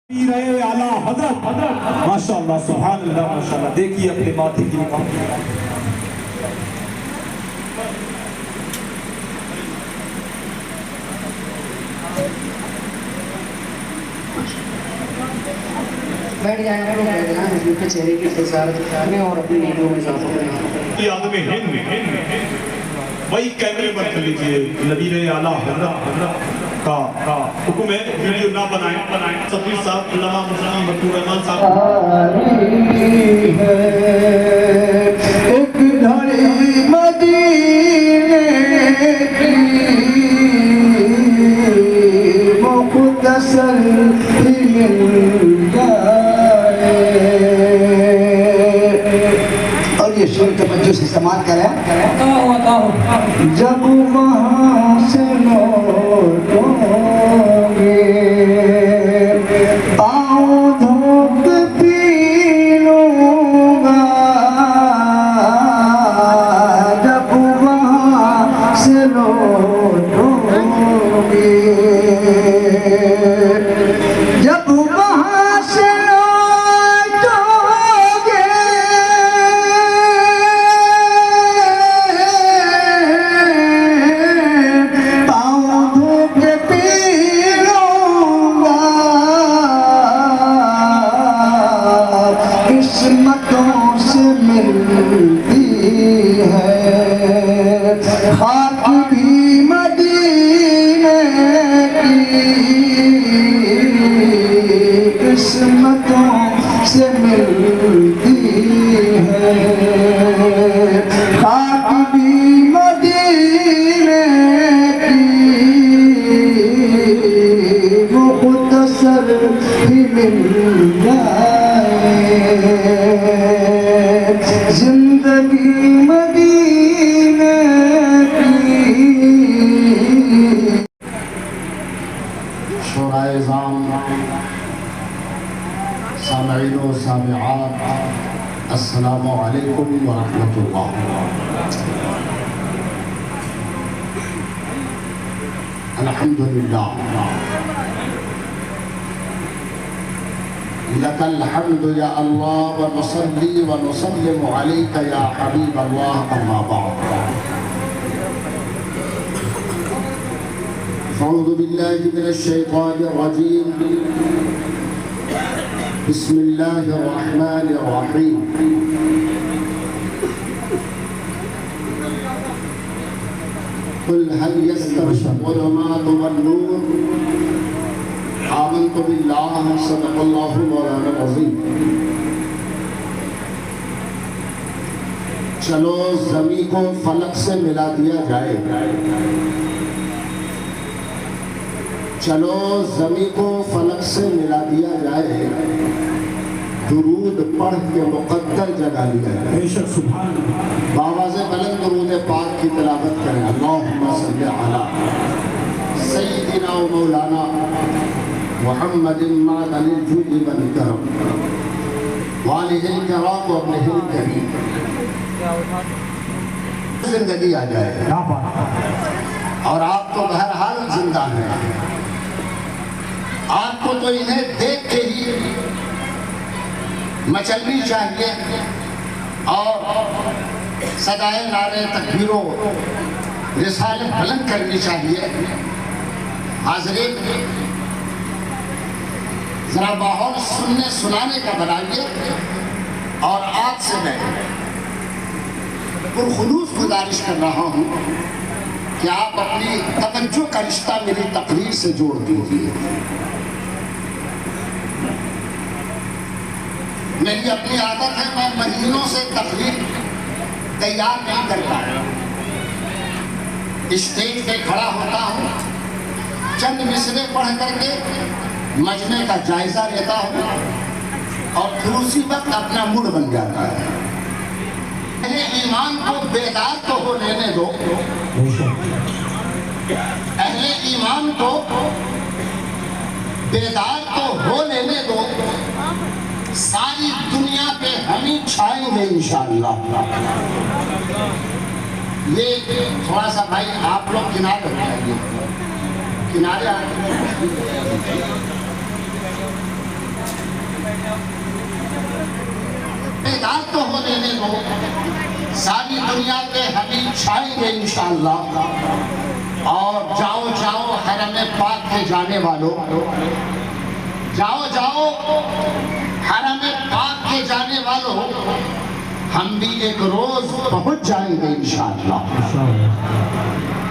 اعلیٰ حضرت ماشاءاللہ سبحان اللہ ماشاءاللہ. دیکھیے اپنے ماتھے کی نگاہ. بیٹھ جائیں گے حضور کے چہرے کی خسارت کرنے اور اپنی نیکیوں میں اضافہ کریں. یہ آدم ہند وہی کیمرے پر کر لیجیے. نبی اعلیٰ حضرت کا حکم ہے ویڈیو نہ بنائیں. سفیر صاحب علامہ مسلم مطلوب رحمان صاحب ایک دھڑی مدینے کی مختصر ہی مل جائے. اور یہ شعر توجہ سے سماعت کریں. جب وہاں سے لوٹوں گے پاؤں دھو کے پی لوں گا. جب وہاں سے لوٹوں گے جب وہاں سے قسمتوں سے ملتی ہے خاک بھی مدینے کی. قسمتوں سے ملتی ہے خاک بھی مدینے کی مختصر ہی مل جائے. زندگی مدینے کی. شورائے عظام، سامعین و سامعات، السلام علیکم ورحمۃ اللہ. الحمدللہ لك الحمد يا الله ونصلي ونسلم عليك يا حبيب الله. أما بعد أعوذ بالله من الشيطان الرجيم. بسم الله الرحمن الرحيم. قل هل يستوي الظلمات والنور آمنت باللہ صدق اللہ مولانا العظیم. چلو زمین کو فلک سے ملا دیا جائے. چلو زمین کو فلک سے ملا دیا جائے. درود پڑھ کے مقدر جگہ لیا جائے. بآواز بلند درود پاک کی تلاوت کریں. اللہم صلی علی سیدنا و مولانا محمد معدن الجود والکرم والہ الکرام و ابنہ الکریم. زندگی آ جائے اور آپ تو بہرحال زندہ ہیں. آپ کو تو انہیں دیکھ کے ہی مچلنی چاہیے اور صدائے نعرے تکبیر و رسالت بلند کرنی چاہیے. حاضرین ذرا ماحول سننے سنانے کا بنائیے. اور آج سے میں پرخلوص گزارش کر رہا ہوں کہ آپ اپنی توجہ کا رشتہ میری تقریر سے جوڑ دیجیے. میری اپنی عادت ہے میں مہینوں سے تقریر تیار نہیں کرتا. اسٹیج پہ کھڑا ہوتا ہوں, چند مصرے پڑھ کر کے مجمع کا جائزہ لیتا ہوں اور پھر اسی وقت اپنا موڈ بن جاتا ہے. اہل ایمان کو بیدار تو ہو لینے دو. اہل ایمان کو بیدار تو ہو لینے دو. ساری دنیا پہ ہم ہی چھائیں گے انشاءاللہ. یہ تھوڑا سا بھائی آپ لوگ کنارے ہو جائیے. کنارے تو ہو لینے دو، ساری دنیا کے حبیب چھائیں گے انشاءاللہ۔ اور جاؤ جاؤ حرم پاک کے جانے والوں، جاؤ جاؤ حرم پاک کے جانے والوں، ہم بھی ایک روز پہنچ جائیں گے انشاءاللہ۔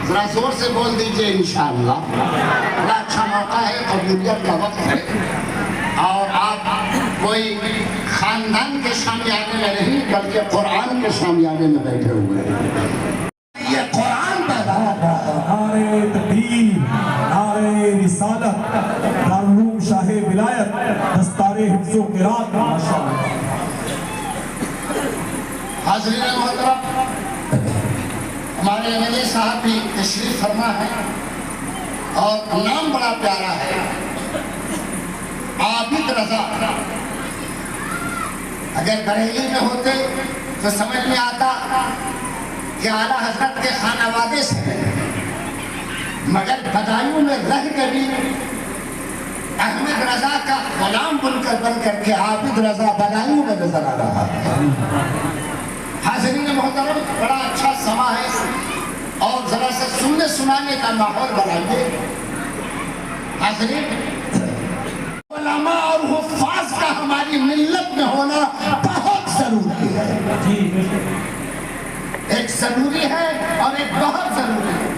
ذرا زور سے بول دیجئے انشاءاللہ۔ بڑا اچھا موقع ہے، قبولیت کا وقت ہے، اور آپ کوئی خاندان کے شامیانے میں نہیں بلکہ قرآن کے شامیانے میں بیٹھے ہوئے ہیں۔ یہ قرآن پیدا ہوتا ہے۔ نعرے تکبیر، نعرے رسالت، دارالعلوم شاہ ولایت، دستار حفظ و قرات، ماشاءاللہ۔ حاضرین محترم، ہمارے ایم صاحب بھی تشریف فرما ہے اور نام بڑا پیارا ہے، عابد رضا۔ اگر بریلی میں ہوتے تو سمجھ میں آتا کہ اعلیٰ حضرت کے خانوادے سے ہیں، مگر بدایوں میں رہ کے بھی احمد رضا کا غلام بن کر کے عابد رضا بدایوں میں نظر آ رہا ہے۔ حاضرین محترم، بڑا اچھا سما ہے اور ذرا سے سننے سنانے کا ماحول بنائیے۔ حاضرین، علماء اور حفاظ کا ہماری ملت میں ہونا بہت ضروری ہے، ایک ضروری ہے اور ایک بہت ضروری ہے۔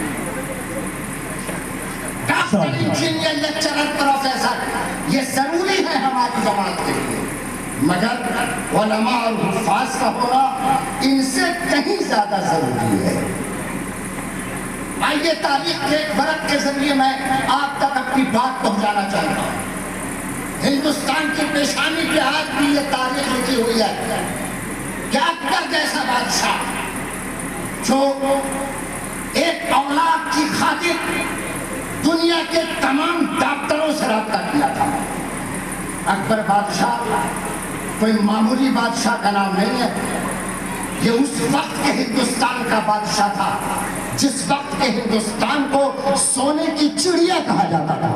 ڈاکٹر، انجینئر، لیکچرر، پروفیسر یہ ضروری ہے ہماری جماعت کے لیے، مگر علماء اور حفاظ کا ہونا ان سے کہیں زیادہ ضروری ہے۔ آئیے تاریخ کے ایک ورق کے ذریعے میں آپ تک اپنی بات پہنچانا چاہتا ہوں۔ ہندوستان کی پیشانی پہ آج بھی یہ تاریخ لکھی ہوئی ہے کہ اکبر جیسا بادشاہ جو ایک اولاد کی خاطر دنیا کے تمام ڈاکٹروں سے رابطہ کیا تھا۔ اکبر بادشاہ کوئی معمولی بادشاہ کا نام نہیں ہے، یہ اس وقت کے ہندوستان کا بادشاہ تھا جس وقت کے ہندوستان کو سونے کی چڑیا کہا جاتا تھا۔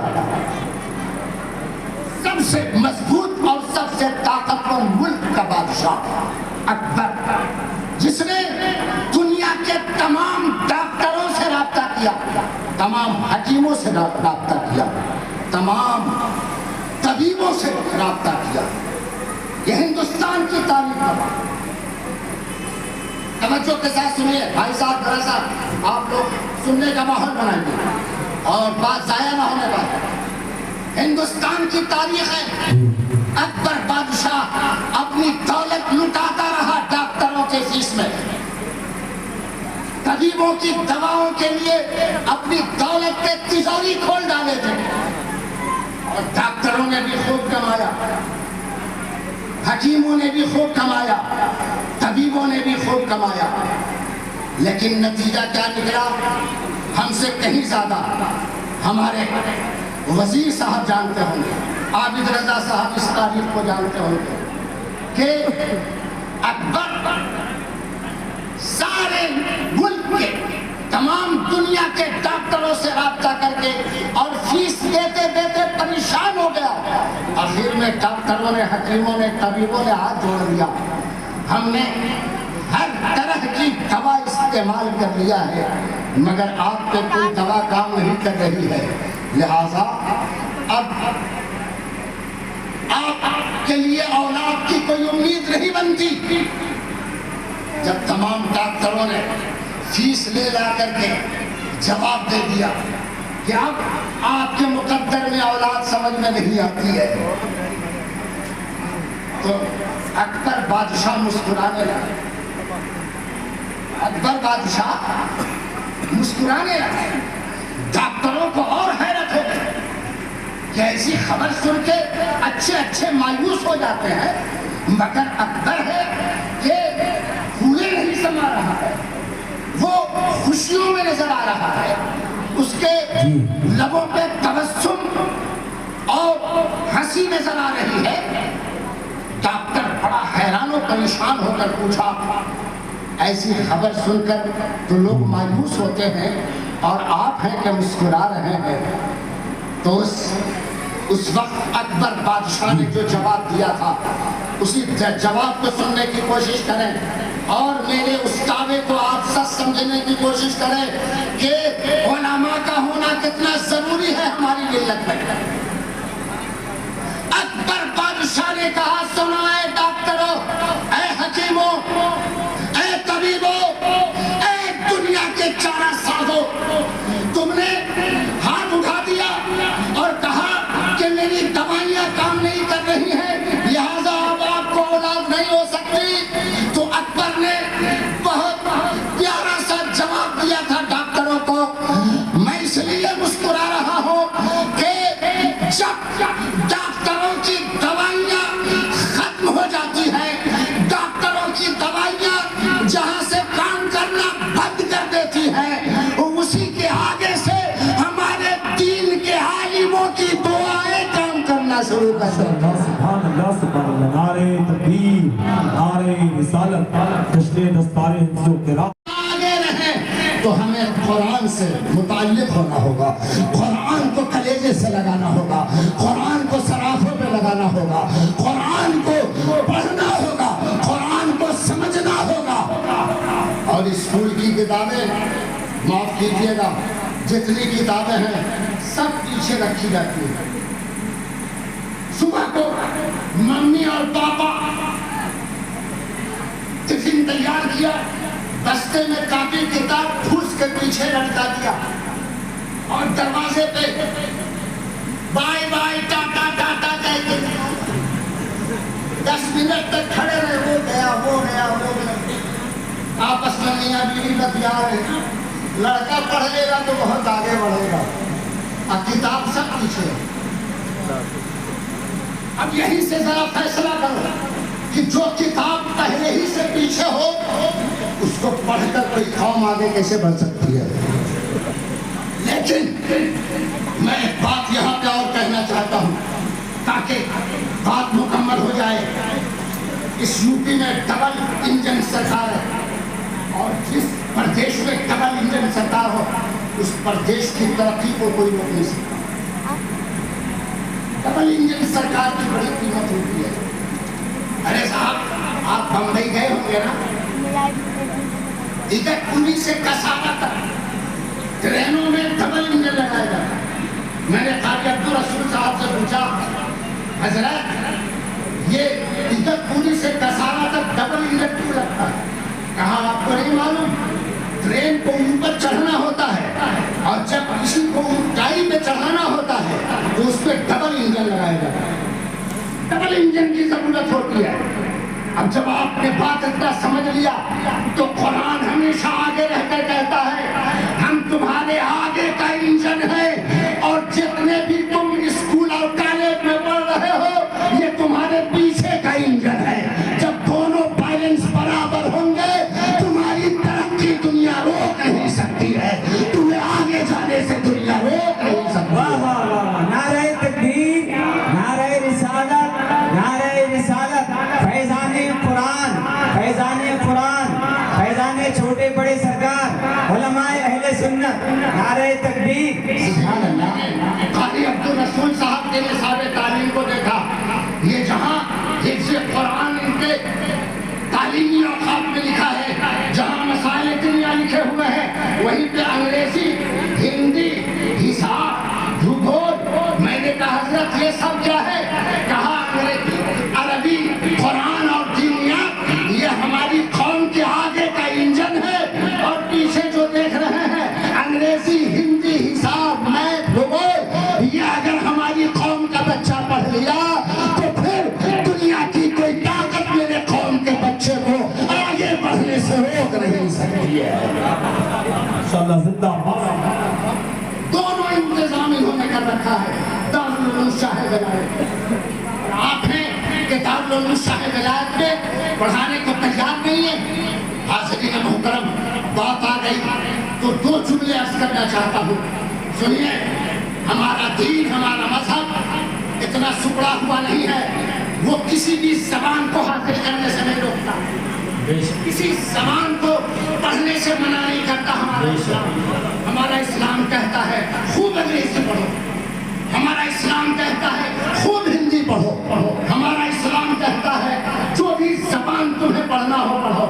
سب سے مضبوط اور سب سے طاقتور ملک کا بادشاہ اکبر، جس نے دنیا کے تمام ڈاکٹروں سے رابطہ کیا، تمام حکیموں سے رابطہ کیا، تمام طبیبوں سے رابطہ کیا۔ یہ ہندوستان کی تاریخ کا بات۔ توجہ کے ساتھ سنیے بھائی صاحب، ذرا سا آپ لوگ سننے کا ماحول بنائیے اور بات ضائع نہ ہونے پائے۔ ہندوستان کی تاریخ ہے، اکبر بادشاہ اپنی دولت لٹاتا رہا ڈاکٹروں کے فیس میں، طبیبوں کی دواؤں کے لیے اپنی دولت کے تجوری کھول ڈالے تھے، اور ڈاکٹروں نے بھی خوب کمایا، حکیموں نے بھی خوب کمایا، طبیبوں نے بھی خوب کمایا، لیکن نتیجہ کیا نکلا؟ ہم سے کہیں زیادہ ہمارے وزیر صاحب جانتے ہوں گے، عابد رضا صاحب اس تاریخ کو جانتے ہوں گے کہ اکبر سارے ملک کے تمام دنیا کے ڈاکٹروں سے رابطہ کر کے اور فیس دیتے دیتے پریشان ہو گیا۔ آخر میں ڈاکٹروں نے، حکیموں نے، طبیبوں نے ہاتھ جوڑ دیا، ہم نے ہر طرح کی دوا استعمال کر لیا ہے مگر آپ پہ کوئی دوا کام نہیں کر رہی ہے، لہٰذا اب آپ کے لیے اولاد کی کوئی امید نہیں بنتی۔ جب تمام ڈاکٹروں نے فیس لے لا کر کے جواب دے دیا کہ اب آپ کے مقدر میں اولاد سمجھ میں نہیں آتی ہے، تو اکبر بادشاہ مسکرانے لگا۔ اکبر بادشاہ مسکرانے لگے۔ ڈاکٹروں کو اور حیرت ہو گئی کہ ایسی خبر سن کے اچھے اچھے مایوس ہو جاتے ہیں، مگر اکبر ہے کہ پھولے نہیں سما رہا ہے، وہ خوشیوں میں نظر آ رہا ہے، اس کے لبوں پہ تبسم اور ہنسی نظر آ رہی ہے۔ ڈاکٹر بڑا حیران و پریشان ہو کر پوچھا، ایسی خبر سن کر تو لوگ مایوس ہوتے ہیں اور آپ ہیں کہ مسکرا رہے ہیں؟ تو اس اس وقت اکبر بادشاہ نے جو جواب دیا تھا اسی جواب کو سننے کی کوشش کریں اور میرے اس دعوے کو آپ سچ سمجھنے کی کوشش کریں کہ علماء کا ہونا کتنا ضروری ہے ہماری ملت میں. اکبر بادشاہ نے کہا سنو اے ڈاکٹروں، اے حکیموں، اے طبیبوں، اے دنیا کے چارہ سازوں، تم نے ہاتھ اٹھا دیا اور کہا کہ میری دوائیاں کام نہیں کر رہی ہیں لہذا اب آپ کو اولاد نہیں ہو سکتی. تو اکبر نے بہت پیارا سا جواب دیا تھا ڈاکٹروں کو. میں اس لیے مسکرا رہا ہوں کہ جب ڈاکٹروں کی دوائیاں ختم ہو جاتی ہیں، ڈاکٹروں کی دوائیاں جہاں سے کام کرنا بند کر دیتی ہیں، اسی کے آگے سے ہمارے دین کے عالموں کی دعائیں کام کرنا شروع کر دیں. سبحان اللہ سبحان اللہ. نعرہ تکبیر، نعرہ رسالت، جشن دستار حفظ و قرات. آگے رہیں تو ہمیں قرآن سے متعلق ہونا ہوگا، قرآن کو کلیجے سے لگانا ہوگا، قرآن کو سرافوں پہ لگانا ہوگا، قرآن کو پڑھنا ہوگا، قرآن کو سمجھنا ہوگا. اور اسکول کی کتابیں معاف کیجیے گا جتنی کتابیں ہیں سب پیچھے رکھی جاتی ہیں. صبح کو ممی اور پاپا ٹفن تیار کیا، بستے میں کاپی کتاب پھوس کے پیچھے لٹکا دیا اور دروازے پہ بائے بائے ٹاٹا ٹاٹا کہتے 10 منٹ تک کھڑے رہے. وہ گیا وہ گیا وہ گیا، آپس میں میاں بیوی بتیا رہے. لڑکا پڑھ لے گا تو بہت آگے بڑھے گا اور کتاب سب پیچھے. اب یہی سے ذرا فیصلہ کرو کہ جو کتاب پہلے ہی سے پیچھے ہو اس کو پڑھ کر کوئی قوم آگے کیسے بڑھ سکتی ہے. لیکن میں ایک بات یہاں پہ اور کہنا چاہتا ہوں تاکہ بات مکمل ہو جائے. اس یوپی میں ڈبل انجن سرکار ہے اور جس پردیش میں ڈبل انجن سرکار ہو اس پردیش کی ترقی کو کوئی روک نہیں سکتا. ڈبل انجن سرکار کی بڑی قیمت ہوتی ہے. ارے صاحب آپ بمبئی گئے ہوں گے نا، ادھر پوری سے کسابہ تک ٹرینوں میں ڈبل انجن لگایا جاتا. میں نے قاضی عبدالرسول صاحب سے پوچھا حضرت یہ ادھر پوری سے کسابہ تک ڈبل انجن کیوں لگتا ہے؟ کہا آپ کو نہیں معلوم، ٹرین کو اوپر چڑھنا ہوتا ہے اور جب کسی کو اونچائی پہ چڑھانا ہوتا ہے تو اس پہ ڈبل انجن لگایا جاتا ہے. ڈبل انجن کی ضرورت ہوتی ہے. اب جب آپ نے بات اتنا سمجھ لیا تو قرآن ہمیشہ آگے رہ کر کہتا ہے ہم تمہارے آگے کا انجن ہے اور جتنے بھی تم اسکول اور کالج میں پڑھ رہے ہو یہ تمہارے پیچھے کا انجن ہے. جب دونوں بیلنس برابر ہوں گے تمہاری ترقی دنیا روک نہیں سکتی ہے، تمہیں آگے جانے سے دنیا روک نہیں سکتی. واہ واہ واہ. نعرہ تکبیر، نعرہ رسالت، نعرہ رسالت. فیضان قرآن، فیضان قرآن، فیضان چھوٹے بڑے سرکار، علماء اہل سنت. نعرہ تکبیر. سبحان اللہ. قاضی عبدالرسول صاحب کے نصاب تعلیم کو دیکھا، یہ جہاں حفظ قرآن ان کے تعلیمی اوقات میں لکھا ہے، جہاں مسائل دنیا لکھے ہوئے ہیں وہیں پہ انگریزی، ہندی، حساب، بھوگول. میں نے کہا حضرت یہ سب کیا ہے؟ کہا عربی، قرآن اور دینیات یہ ہماری قوم کے آگے کا انجن ہے اور پیچھے جو دیکھ رہے ہیں انگریزی، ہندی، حساب، میتھ، بھوگول یہ اگر ہماری قوم کا بچہ پڑھ لیا تو پھر دنیا کی کوئی طاقت میرے قوم کے بچے کو آگے بڑھنے سے روک نہیں سکتی ہے. انشاءاللہ زندہ باد. دونوں انتظام انہوں نے کر رکھا ہے. دارالعلوم شاہ ولایت آپ ہیں کہ دارالعلوم شاہ ولایت میں پڑھانے کو تیار نہیں ہے. حاضرین محترم بات آ گئی تو 2 جملے عرض کرنا چاہتا ہوں. سنیے، ہمارا دین، ہمارا مذہب اتنا سکڑا ہوا نہیں ہے، وہ کسی بھی زبان کو حاصل کرنے سے نہیں روکتا، کسی زبان کو پڑھنے سے منع نہیں کرتا. ہمارا اسلام کہتا ہے خوب انگریزی پڑھو، हमारा इस्लाम कहता है खूब हिंदी पढ़ो, हमारा इस्लाम कहता है जो भी जबान तुम्हें पढ़ना हो पढ़ो,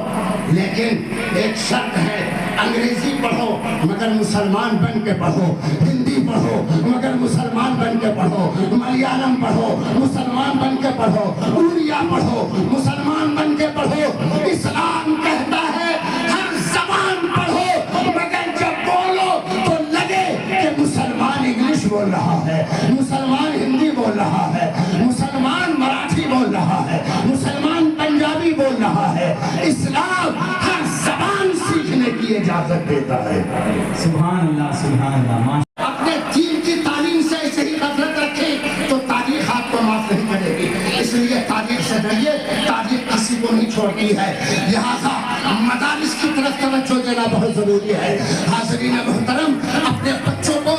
लेकिन एक शर्त है, अंग्रेजी पढ़ो मगर मुसलमान बन के पढ़ो, हिंदी पढ़ो मगर मुसलमान बन के पढ़ो, मलयालम पढ़ो मुसलमान बन के पढ़ो, उड़िया पढ़ो मुसलमान बन के पढ़ो। इस्लाम कहता है हर जबान पढ़ो मगर जब बोलो तो लगे कि मुसलमान इंग्लिश बोल रहा है, मुसलमान हिंदी बोल रहा है, मुसलमान मराठी बोल रहा है, मुसलमान पंजाबी बोल रहा है। इस्लाम हर जबान सीखने की इजाजत देता है। सुभान अल्लाह, सुभान अल्लाह। अपने दीन की तालीम से ऐसे ही गफलत रखें तो तारीख आपको माफ नहीं करेगी। इसलिए तारीख से डरिए, तारीख किसी को नहीं छोड़ती है। लिहाजा मदारिस की तरफ तवज्जो देना बहुत जरूरी है। हाज़रीन मोहतरम, अपने बच्चों को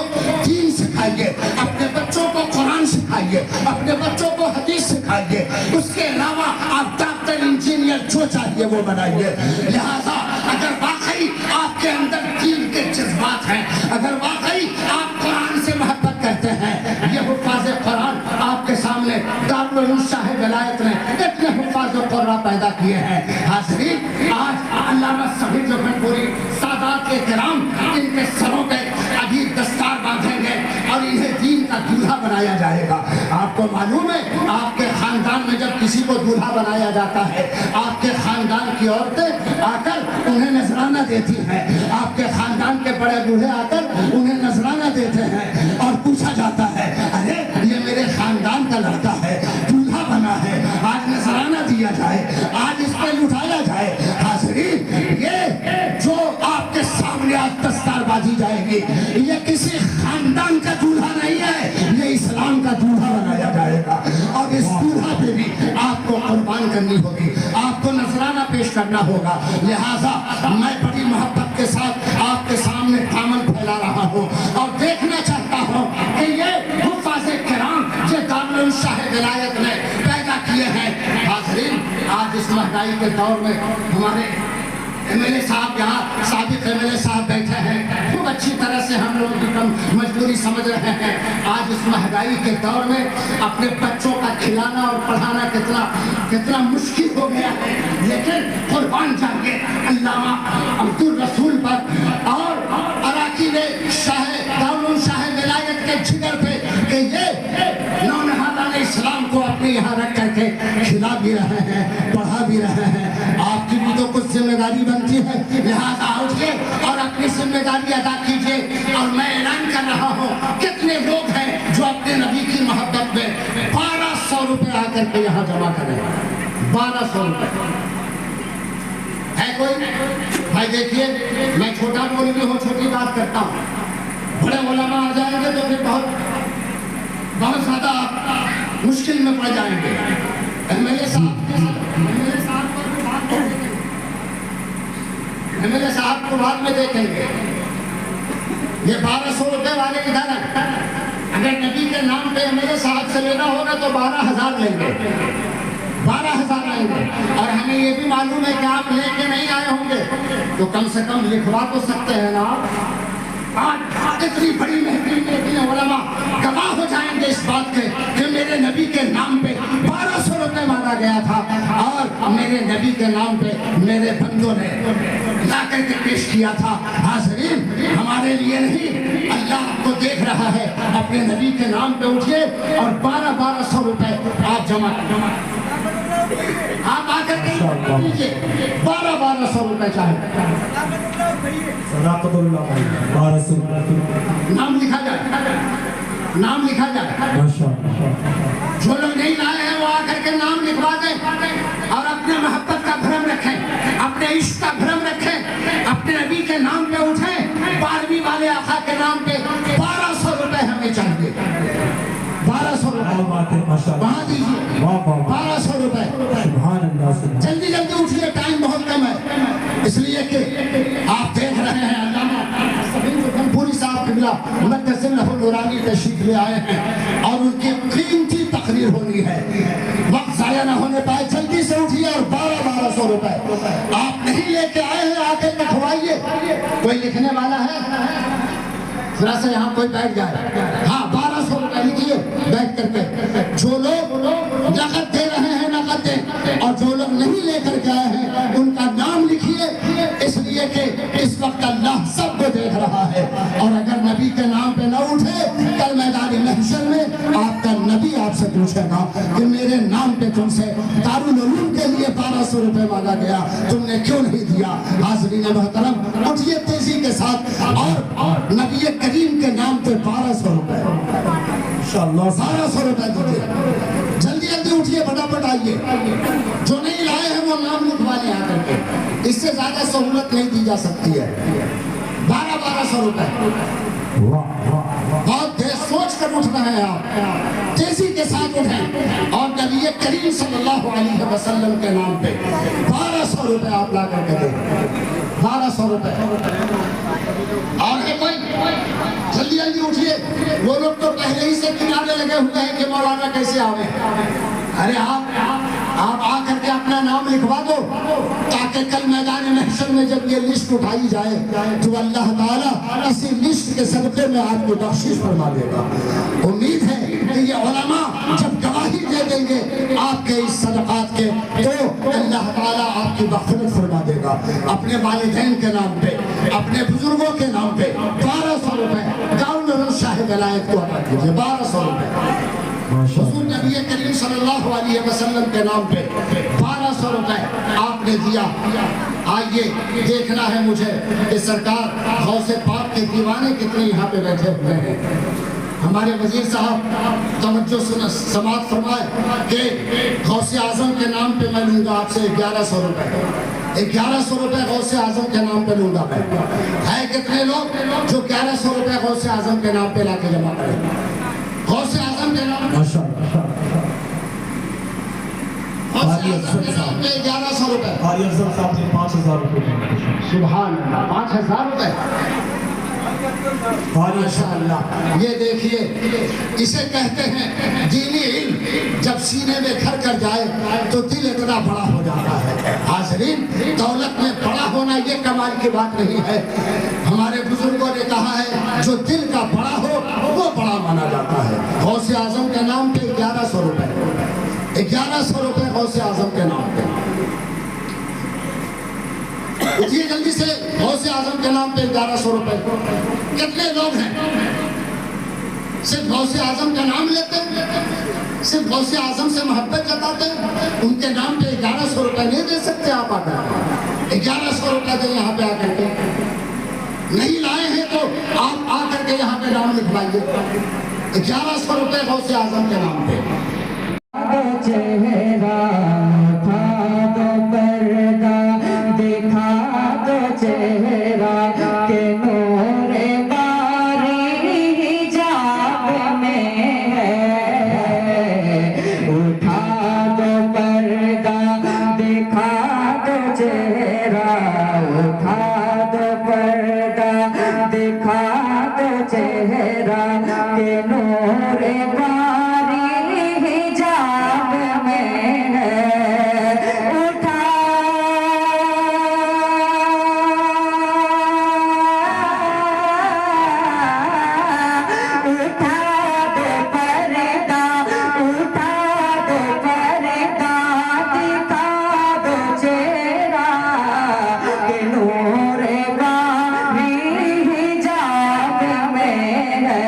दीन सिखाइए, अपने बच्चों को कुरान सिखाइए, अपने बच्चों को हदीस सिखाइए। उसके अलावा आप डॉक्टर, इंजीनियर जो चाहिए वो बनाइए। लिहाजा अगर वाकई आपके अंदर दीन के जज्बात हैं, अगर वाकई आप कुरान से मोहब्बत करते हैं, ये हुफ़ाज़ कुरान आपके सामने दारुल उलूम शाह विलायत ने इतने हुफ़ाज़ कुरान पैदा किए हैं। हाज़रीन, आज अल्लामा सफ़ी जौहरपुरी सादात के किराम इनके सरों पे अभी दस्तार बांधेंगे और इन्हें दीन का दूल्हा बनाया जाएगा। आपको मालूम है, आपके खानदान में जब किसी को दूल्हा बनाया जाता है, आपके खानदान की औरतें आकर उन्हें नजराना देती हैं, आपके खानदान के बड़े बूढ़े आकर उन्हें नजराना देते हैं और पूछा जाता है, अरे ये मेरे खानदान का लड़का है, दूल्हा बना है, आज नजराना दिया जाए, आज इस पे लुटाया जाए। हाज़रीन, ये जो आपके सामने आज दस्तार बांधी जाएगी, ये किसी खानदान का दूल्हा नहीं है, ये इस्लाम का दूल्हा बनाया जाएगा। और इस दूल्हा पे भी आपको कुर्बान करनी होगी, आपको नजराना पेश करना होगा। लिहाजा मैं बड़ी मोहब्बत के साथ आपके सामने दामन फैला रहा हूँ और देखना चाहता हूँ कि ये हुफ़ाज़ किराम जो दारुल उलूम शाह विलायत ने पैदा किए हैं। हाज़रीन, आज इस महंगाई के दौर में हमारे एमएलए साहब यहाँ साबिक एमएलए साहब बैठे हैं, खूब अच्छी तरह से हम लोगों की कम मजबूरी समझ रहे हैं। आज इस महंगाई के दौर में अपने बच्चों का खिलाना और पढ़ाना कितना मुश्किल हो गया है, लेकिन कुर्बान जाइए अल्लामा अब्दुल रसूल पर और अराकी ने शाह दारुल उलूम शाह विलायत के जिगर पे कि ये नौनिहाल इस्लाम को अपने यहाँ रख करके खिला भी रहे हैं, पढ़ा भी रहे हैं। आपकी भी तो कुछ जिम्मेदारी बनती है, लिहाजा उठिए और अपनी जिम्मेदारी अदा कीजिए। और मैं ऐलान कर रहा हूँ, कितने लोग हैं जो अपने नबी की मोहब्बत में 1200 रुपए आकर के यहाँ जमा करें। 1200 रुपए है कोई? भाई देखिए, मैं छोटा बोल भी हूँ, छोटी बात करता हूँ, बड़े उलमा आ जाएंगे तो फिर बहुत ज्यादा मुश्किल में पड़ जाएंगे। एमएलए साहब को बाद में देखेंगे। ये 1200 रुपए वाले इधर है, अगर नबी के नाम पे एमएलए साहब से लेना होगा तो 12,000 लेंगे, 12,000 लेंगे। और हमें ये भी मालूम है कि आप लेके नहीं आए होंगे, तो कम से कम लिखवा तो सकते हैं ना। आज इतनी बड़ी महफिल में इतने उलमा गवाह हो जाएंगे इस बात के कि मेरे नबी के नाम पे 1200 रुपए मांगा गया था और मेरे नबी के नाम पे मेरे बंदों ने ला करके पेश किया था। हाज़रीन, हमारे लिए नहीं, अल्लाह आपको देख रहा है। अपने नबी के नाम पे उठिए और 1200 रुपए आप जमा आप आकर के लीजिए। 1200 रुपए चाहे नाम लिखा जाए, नाम लिखा जाए। जो लोग नहीं लाए हैं वो आकर के नाम लिखवा दें और अपने मोहब्बत का भ्रम रखें, अपने इश्क का भ्रम रखें, अपने नबी के नाम पे उठें। 12वीं वाले आका के नाम पे 1200 रुपए हमें चाहिए। 1200 रुपए वहाँ दीजिए, 1200 रुपए। जल्दी जल्दी उठिए, टाइम बहुत कम है, इसलिए कि आप देख रहे हैं अल्लामा पूरी साहब किबला मुक़द्दस नूरानी तशरीफ ले आए हैं और उनकी कीमती तकरीर होनी है, वक्त ज़ाया न होने पाए। जल्दी से उठिए और 1200 रुपए आप नहीं लेके आए हैं, आके लिखवाइए। कोई लिखने वाला है? जरा से यहाँ कोई बैठ जाए। हाँ, 1200 1200 रुपए लिखिए बैठ करके। जो लोग नकद दे रहे हैं नकद दें, और जो लोग नहीं लेकर के आए हैं उनका नाम लिखिए, इसलिए कि इस वक्त अल्लाह सबको देख रहा है। और अगर नबी के नाम पे न उठे, कल मैदान महशर में आपका नबी आपसे पूछेगा कि मेरे नाम पे तुमसे दारुल उलूम के लिए 1200 रुपए मांगा गया, तुमने क्यों नहीं दिया। हाज़रीन मोहतरम, उठिए तेजी के साथ और नबी करीम के नाम पे 1200 रुपए, इंशाअल्लाह 1200 रुपए दीजिए। जल्दी जल्दी उठिए, फटाफट आइए। जो नहीं लाए हैं वो नाम लिखवा ले आकर के, इससे ज्यादा सहूलत नहीं दी जा सकती है। 1200 रुपए बहुत देर सोच कर उठ रहे हैं आप, तेजी के साथ उठें और नबी करीम सल्लल्लाहु अलैहि वसल्लम के नाम पे 1200 रुपए आप ला करके दें। 1200 रुपए। और है कोई? जल्दी जल्दी उठिए। वो लोग तो पहले ही से किनारे लगे हुए हैं कि मौलाना कैसे आवे। अरे आप आकर के अपना नाम लिखवा दो, ताकि कल मैदान महशर में जब ये लिस्ट उठाई जाए तो अल्लाह ताला इसी लिस्ट के सदक़े में आपको बख्शिश फरमा देगा। उम्मीद है कि ये उलमा जब गवाही दे देंगे आपके इस सदक़ात के, तो अल्लाह ताला आपकी मग़फ़िरत फरमा देगा। अपने वालिदैन के नाम पे, अपने बुजुर्गों के नाम पे 1200 रुपए गाउन शाह विलायत को अदा कीजिए। 1200 रुपए हुज़ूर नबी करीम सल्लल्लाहु अलैहि वसल्लम के नाम पे 1200 रुपए आपने दिया। आइए, देखना है मुझे कि सरकार गौसे पाक के दीवाने कितने यहाँ पे बैठे हुए हैं। हमारे वजीर साहब तवज्जो समात फरमाए कि गौसे आजम के नाम पे मैं लूँगा आपसे 1100 रुपए। 1100 रुपए गौसे आजम के नाम पे लूँगा मैं। है कितने लोग जो 1100 रुपए गौसे आजम के नाम पे ला के जमा करें? गौसे आजम के नाम पे 1100 रुपए। साहब ने 5000 रुपए। सुभान अल्लाह, 5000 रुपए। माशाअल्लाह। ये देखिए, इसे कहते हैं दीनी इल्म जब सीने में घर कर जाए तो दिल इतना बड़ा हो जाता है। हाज़रीन, दौलत में बड़ा होना ये कमाल की बात नहीं है। हमारे बुजुर्गों ने कहा है जो दिल का बड़ा हो वो बड़ा माना जाता है। गौसे आजम के नाम पे 1100 रुपए। 1100 रुपए गौसे आजम के नाम पे। उठिए जल्दी से, गौसे आजम के नाम पे 1100 रुपए। कितने लोग हैं सिर्फ गौसे आजम का नाम लेते हैं, सिर्फ गौसे आजम से मोहब्बत जताते हैं, उनके नाम पे 1100 रुपए नहीं दे सकते आप आकर? 1100 रुपए दे यहाँ पे आकर के। नहीं लाए हैं तो आप आकर के यहाँ पे नाम लिखवाइए। 1100 रुपए गौसे आजम के नाम पे। चेहरा था दो पर्दा, देखा दो चेहरा के नूरे बारी हिजाब में है। उठा दो पर्दा, देखा दो चेहरा, उठा दो पर्दा, देखा दो चेहरा के नूरे बारी हिजाब में है। उठा दो पर्दा, उठा दो पर्दा, दिखा दो चेहरा के नूरे बारी हिजाब में है।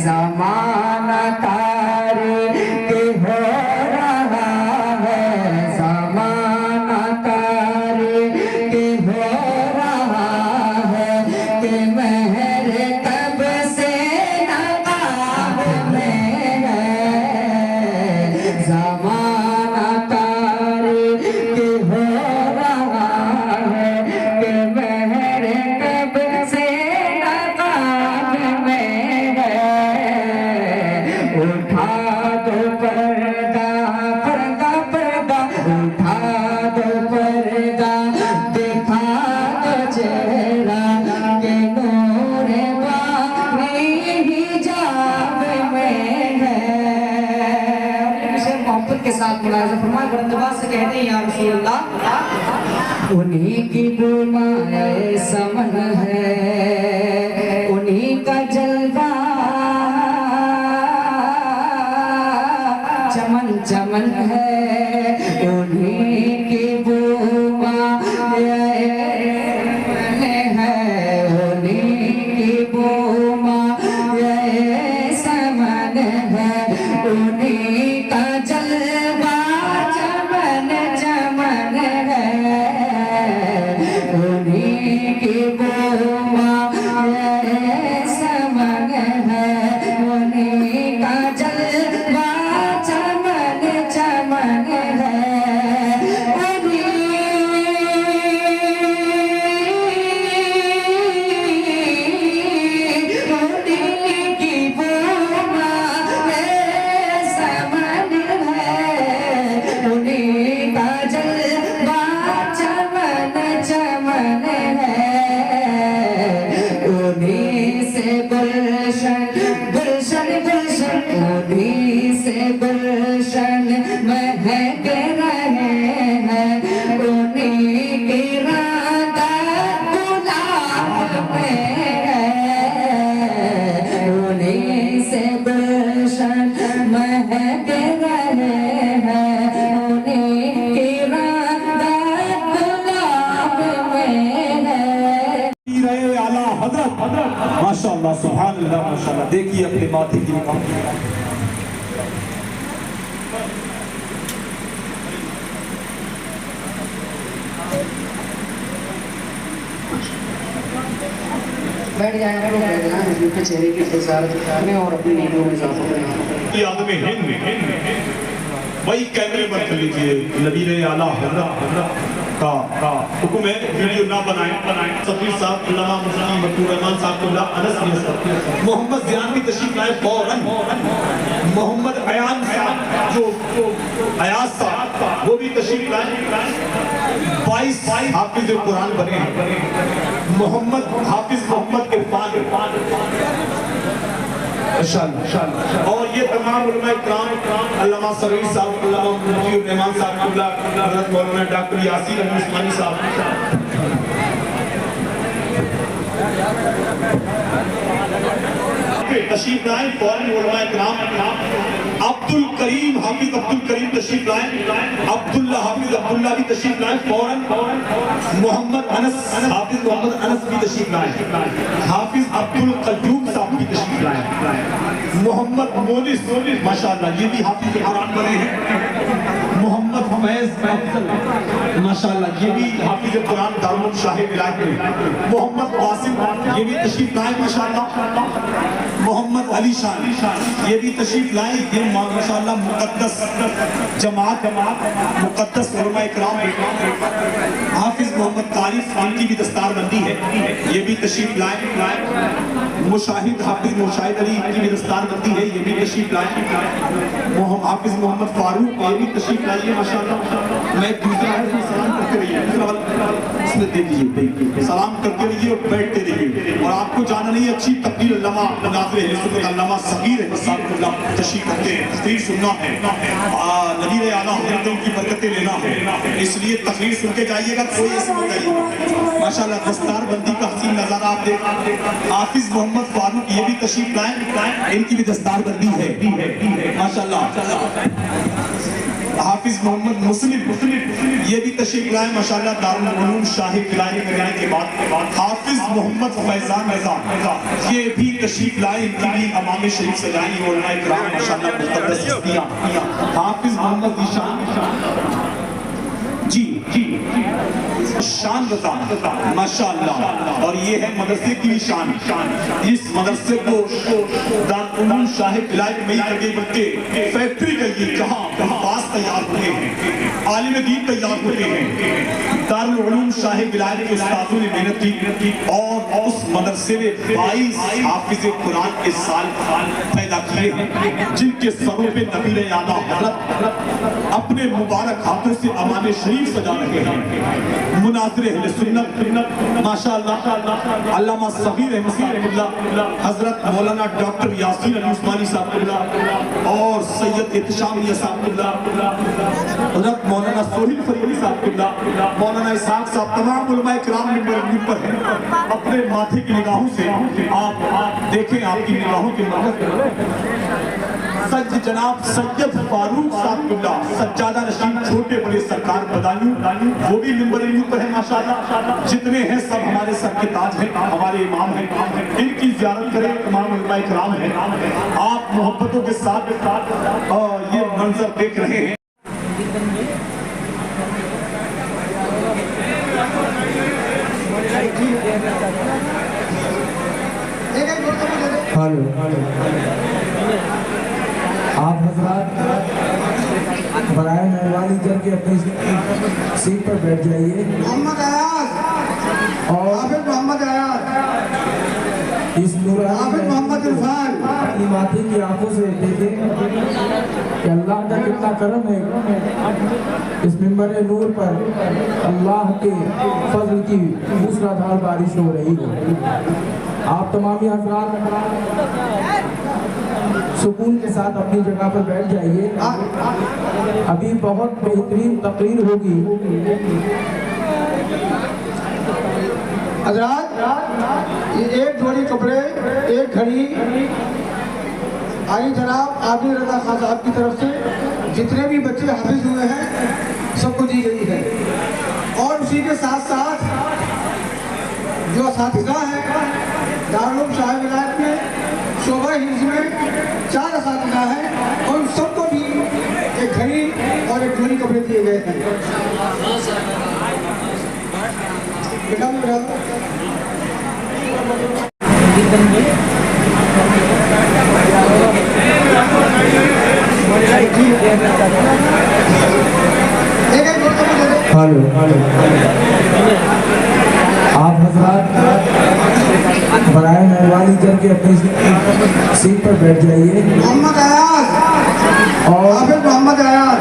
ज़माना तारीख हो रहा है, ज़माना तारीख हो रहा है कि महर कब से नकाब में है। ज़माना तारीख हो रहा है कि महर कब से नकाब में है। उठा दो पर्दा, पर्दा पर्दा, उठा दो पर्दा, दिखा दो चेहरा के नूरे बारी हिजाब में है। उसे मोहब्बत के साथ मुलाज़ा फरमाए, बुलंदबाज़ से कहते हैं या रसूल अल्लाह। उन्हीं की बुमाए समन है, उन्हीं का जलवा चमन है उन्हीं की बुआ है उन्हीं की बुआ समन है उन्हीं का जलवा चमन चमन है उन्हीं की बुआ समन है उन्हीं का जलवा चमन चमन है उन्हीं की बुआ समन है उन्हीं का जलवा चमन चमन है उन्हीं से गुलशन गुलशन गुलशन उन्हीं से गुलशन महक रहे हैं उन्हीं की राधा गुलाब में है उन्हीं से गुलशन महक रहे हैं उन्हीं की राधा गुलाब में है रहे आला हजरत माशाअल्लाह सुभान अल्लाह माशाअल्लाह। देखिए अपने माथे की निगाह बैठ जाए आप लोग बैठ जाए उनके चेहरे की खिसारत करें और अपनी नींदों में इजाफा करें ये आदमी हिंद वही कैमरे पर कर लीजिए नबी आला हजरत का हुक्म है वीडियो ना बनाएं सफीर साहब अल्लामा मुस्लिम बतूर रहमान साहब को अनस मोहम्मद ज़ियान की तशरीफ लाए फौरन मोहम्मद अयान साहब जो अयाज साहब वो भी तशरीफ लाए 22 हाफिज कुरान बने मोहम्मद हाफिज मोहम्मद इरफान और ये तमाम उलमा इकराम अल्लामा सरीर साहब अल्लामा मुफ्ती रहमान साहब हज़रत मौलाना डॉक्टर यासीर अली उस्मानी साहब तशरीफ लाए फौरन उलमा इकराम अब्दुल करीम हाफिज अब्दुल करीम तशरीफ लाए अब्दुल्ला हाफिज अब्दुल्ला भी तशरीफ लाए फौरन मोहम्मद अनस हाफिज मोहम्मद अनस भी तशरीफ लाए हाफिज अब्दुल कयूम साहब भी तशरीफ लाए मोहम्मद मोनिस माशाअल्लाह ये भी हाफिज कुरान बने हैं मोहम्मद फैज माशाअल्लाह ये भी हाफिज कुरान दारुल शाह विलायत में मोहम्मद वासिम ये भी तशरीफ लाए माशाअल्लाह मोहम्मद अली शाह ये भी तशरीफ लाए ये माशाअल्लाह मुक़द्दस जमात मुक़द्दस उलमा इकराम हाफिज मोहम्मद तारिफ इनकी भी दस्तारबंदी है ये भी तशरीफ लाए मुशाहिद हाफिज मुशाहिद अली इनकी भी दस्तारबंदी है ये भी तशरीफ लाए हाफिज मोहम्मद फारूक ये भी तशरीफ लाइए माशाअल्लाह मैं दूसरा है सलाम करते रहिए इसमें दे दीजिए सलाम करते रहिए और बैठते रहिए और आपको जाना नहीं अच्छी तकरीर अल्लामा नाज़िर अहले सुन्नत अल्लामा सगीर अहमद तशरीफ करते हैं तकरीर सुनना है नबी आला हज़रत की बरकतें लेना है इसलिए तकरीर सुन के जाइएगा कोई ऐसे मत जाइएगा माशाअल्लाह दस्तारबंदी का हसीन नज़ारा आप देख हाफिज मोहम्मद फारूक ये भी तशरीफ लाए इनकी भी दस्तारबंदी है माशाअल्लाह हाफिज मोहम्मद मुस्लिम ये भी तशरीफ लाए माशाअल्लाह दारुल उलूम शाही विलायत करने के बाद हाफिज मोहम्मद फैजान रज़ा ये भी तशरीफ लाए इनकी भी अमाम शरीफ सजाई उलमा इकराम माशाअल्लाह मुक़द्दस हस्तियां हाफिज मोहम्मद ईशान जी शान रज़ा माशाअल्लाह और ये है मदरसे की भी शान इस मदरसे को दारुल उलूम शाही विलायत में ही लगे बच्चे फैक्ट्री कहिए जहाँ पास तैयार हुए हैं आलिम दीन तैयार होते हैं दारुल उलूम शाही विलायत के उस्तादों ने मेहनत की और उस मदरसे में 22 हाफिज कुरान के साल पैदा किए हैं जिनके सरों पे नबी आला हज़रत अपने मुबारक हाथों से अमाम शरीफ सजा रहे हैं मुनाज़िर अहले सुन्नत माशाअल्लाह अल्लामा सगीर अहमद हज़रत मौलाना डॉक्टर यासीर अली उस्मानी साहब और सैयद इत्तिशाम साहब हज़रत मौलाना सोहिल फरीदी साहब मौलाना इसहाक साहब तमाम उलमा इकराम मिंबर पर हैं अपने माथे की निगाहों से आप देखें आपकी निगाहों की मदद सच जनाब सैयद फारूक साहबुल्ला सज्जादा रशीद छोटे बड़े सरकार बदायूं वो भी मिंबर नूर पर है माशाअल्लाह। जितने हैं सब हमारे सर के ताज हैं, हमारे इमाम हैं, इनकी ज़ियारत करें। इमाम उलमा इकराम हैं, आप मोहब्बतों के साथ ये मंजर देख रहे हैं। हेलो, आप हजरात बराए मेहरबानी करके अपनी सीट पर बैठ जाइए। मोहम्मद आयात और हाफिज मोहम्मद आयात इस हाफिज मोहम्मद इरफान अपनी माथे की आंखों से देखें कि अल्लाह का कितना करम है। इस मिंबर नूर पर अल्लाह के फजल की मूसलाधार बारिश हो रही है। आप तमामी हजरात सुकून के साथ अपनी जगह पर बैठ जाइए। अभी बहुत बेहतरीन तकरीर होगी। हजरात ये एक जोड़ी कपड़े, एक घड़ी आई जनाब आबिद रजा खान साहब की तरफ से जितने भी बच्चे हाफिज हुए हैं सबको दी गई है। और उसी के साथ साथ जो असातिज़ा हैं दारुल शाह विलायत में शोबा हिफ्ज़ में 4 असातिज़ा हैं और उन सबको भी एक घड़ी और एक जोड़ी कपड़े दिए गए हैं। हेलो, आप हजरात बराए मेहरबानी करके अपनी सीट पर बैठ जाइए। मोहम्मद आयात और हाफिज मोहम्मद आयात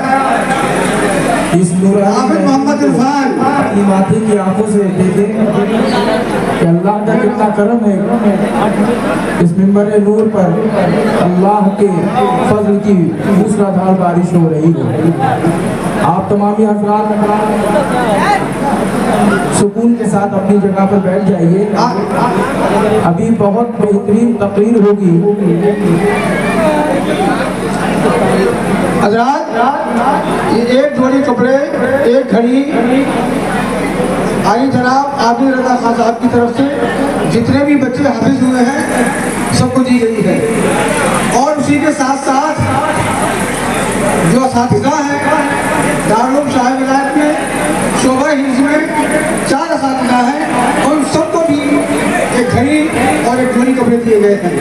इस हाफिज मोहम्मद इरफान अपनी माथे की आंखों से देखें कि अल्लाह का कितना करम है। इस मिंबर नूर पर अल्लाह के फजल की मूसलाधार बारिश हो रही है। आप तमामी हजरात सुकून के साथ अपनी जगह पर बैठ जाइए। अभी बहुत बेहतरीन तकरीर होगी। हजरात ये एक जोड़ी कपड़े, एक घड़ी आई जनाब आबिद रजा खान साहब की तरफ से जितने भी बच्चे हाफिज हुए हैं सबको दी गई है। और उसी के साथ साथ जो असातिज़ा हैं दारुल शाह विलायत में शोबा हिफ्ज़ में 4 असातिज़ा हैं और उन सबको भी एक घड़ी और एक जोड़ी कपड़े दिए गए हैं।